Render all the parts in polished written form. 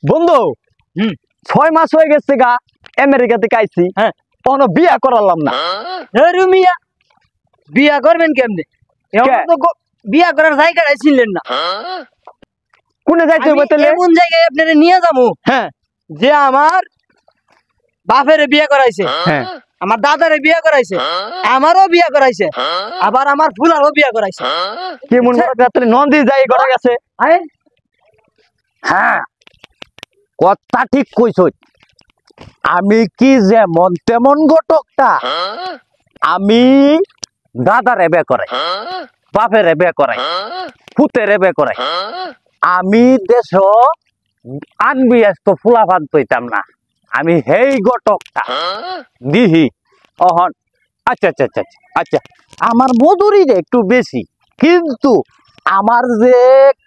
বন্ধু 6 মাস হয়ে গেছে গা আমেরিকা থেকে আইছি। হ্যাঁ, কোনো বিয়া করালাম না। মিয়া বিয়া করবেন কেমনে? বিয়া করার জায়গাটাই ছিলেন না। কোনে যাইতে হবে তাহলে? এমন জায়গায় আপনারা নিয়ে যাবো হ্যাঁ, যে আমার বাপের বিয়ে করাইছে, হ্যাঁ, আমার দাদারে বিয়ে করাইছে, আমারও বিয়ে করাইছে, আবার আমার ফুলারও বিয়ে করাইছে। কি মন করে নন্দী যাই করা গেছে। হ্যাঁ, কথা ঠিক কইছ। আমি কি যেমন তেমন ঘটকটা। আমি দাদারে বিয়ে করাই, বাপেরে বিয়ে করাই, পুতেরে বিয়ে করাই। আমি দেশ আনবিয়াস্ত ফুলাফান তৈতাম না। আমি হেই ঘটকটা দিহি অহন। আচ্ছা আচ্ছা আচ্ছা আচ্ছা, আমার মধুরি একটু বেশি, কিন্তু আমার যে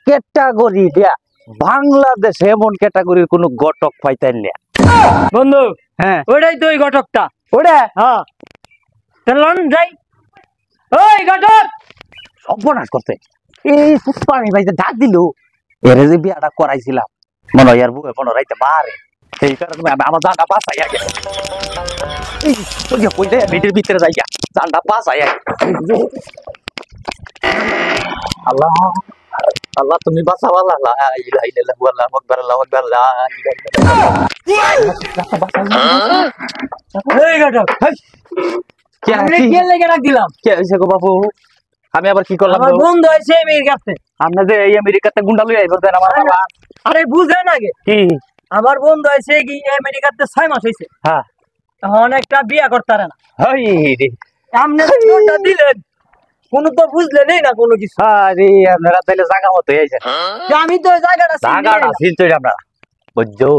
ক্যাটাগরি দেয়া বাংলাদেশে এমন ক্যাটাগরির কোন ঘটক পাইতেন না বন্ধু। হ্যাঁ, ওইটাই তো ওই ঘটকটা। ওটা হ্যাঁ, চলুন যাই। ওই ঘটক সর্বনাশ করছে। এই পুষ্পানি ভাই যে ডাক দিল, এর যে বিয়াটা করাইছিলাম মনে হয় আর বুকে কোনো রাইতে বারে, সেই কারণে আমার জানটা বাঁচাই আগে। মিটের ভিতরে যাই জানটা বাঁচাই আগে। আল্লাহ আল্লাহ, তুমি বাঁচাও আল্লাহ। এই ঘটক আমি কে লেগে রাখ দিলাম? কে হয়েছে গো বাবু? আমি আবার কি করলাম? আমার বন্ধু হয়েছে মেয়ের কাছে। আপনি যে এই আমেরিকাতে গুন্ডা লই আইবেন আমার বাবা। আরে বুঝেন আগে কি? আমার বন্ধু হয়েছে কি আমেরিকাতে 6 মাস হয়েছে। হ্যাঁ, এখন একটা বিয়া করতে পারে না। হই রে। আপনি কোনটা দিলেন কোনো তো বুঝলেনই না কোনো কিছু। আরে আপনারা তাইলে জায়গা মতো আইছেন। আমি তো ওই জায়গাটা চিনি না। জায়গাটা চিনছই আপনারা, বুঝছো?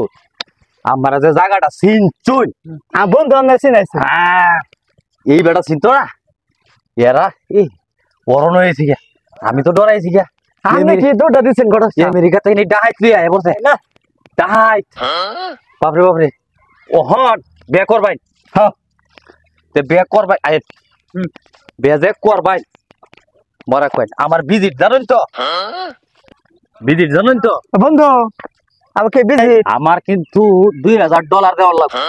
আমরা যে জায়গাটা চিনছই, বন্ধু আমরা চিনাইছি। হ্যাঁ, এই বেটা চিনতো না। এরা এই অরণ হয়েছে গিয়া, আমি তো ডরাইছি গিয়া। আপনি কি দুটা দিচ্ছেন ঘটক? আমেরিকা থেকে ডাহাইত লই আয় বলছে না ডাহাইত। বাপরে বাপরে, ও হট বে করবাই। হ্যাঁ, তে বে করবাই আয়, বে যে করবাই মরা কই। আমার ভিজিট জানেন তো? ভিজিট জানেন তো? বন্ধু আমাকে বিজি। আমার কিন্তু $2000 দেওয়ার লাগবে।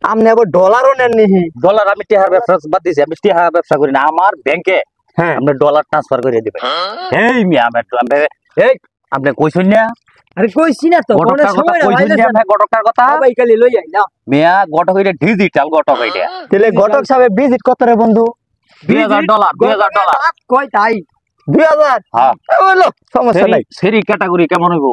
আপনি আবার ডলারও নেন নি? ডলার আমি টিহার ব্যবসা বাদ দিছি, আমি টিহা ব্যবসা করি না। আমার ব্যাংকে হ্যাঁ, আপনি ডলার ট্রান্সফার করে দিবেন। এই মিয়া এই আপনি কইছেন না? আরে কইছি না তো কোন সময় না ভাই। গটকার কথা সবাই কালি লই আইলাম। মিয়া গটক এটা ডিজিটাল গটক এটা। তাহলে ঘটক সাহেব ভিজিট করতে রে বন্ধু। $2000 কয় তাই 2000। হ্যাঁ, হলো সমস্যা নাই। সেরি ক্যাটাগরি কেমন হইব?